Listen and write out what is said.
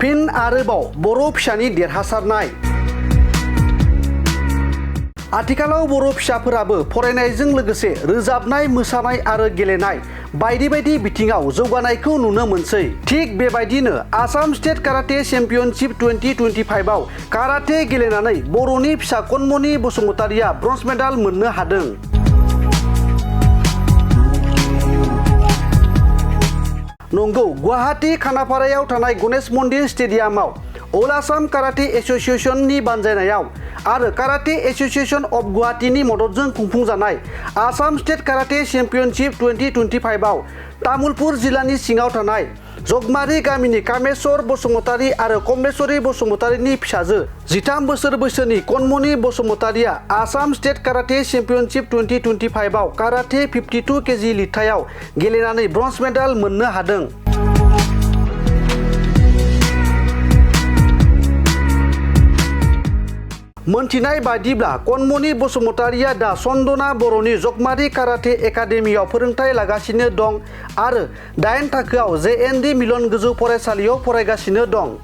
फिन आरोबाव बर' फिसानि देरहासारनाय। आथिखालाव बर' फिसाफोराबो फरायनायजों लोगोसे रोजाबनाय, मोसानाय आरो गेलेनाय बायदि बायदि बिथिङाव जौगानायखौ नुनो मोनसै। थिग बेबायदिनो आसाम स्टेट काराटे चेम्पियनशिप 2025 आव काराटे गेलेनानै बर'नि फिसा कनमनि बसुमतारिया ब्रन्ज मेडाल मोननो हादों। नंगौ, गुवाहाटी खानापारायाव थानाय गणेश मन्दिर स्टेडियामाव अल आसाम काराटे एस'सिएशननि बानजायनायाव आरो काराटे एस'सिएशन अफ गुवाहाटीनि मददजों खुंफुंजानाय आसाम स्टेट काराटे चेम्पियनशिप 2025 आव तामुलपुर जिल्लानि सिङाव थानाय जगमारी गामिनि कामेश्वर बसुमतारी आरो कमलेश्वरी बसुमतारीनि फिसाजो 13 बोसोर बैसोनि कनमनि बसुमतारीया आसाम स्टेट काराटे चेम्पियनशिप 2025 आव काराटे 52 केजि लिरथायाव गेलेनानै ब्रन्ज मेडाल मोननो हादों। मोनथिनाय बायदिब्ला कनमनि बसुमतारिया दा चन्दना बर'नि जगमारी काराटे एकाडेमियाव फोरोंथाय लागासिनो दं आरो 8 थाखोआव JND मिलन गोजौ फरायसालियाव फरायगासिनो दं।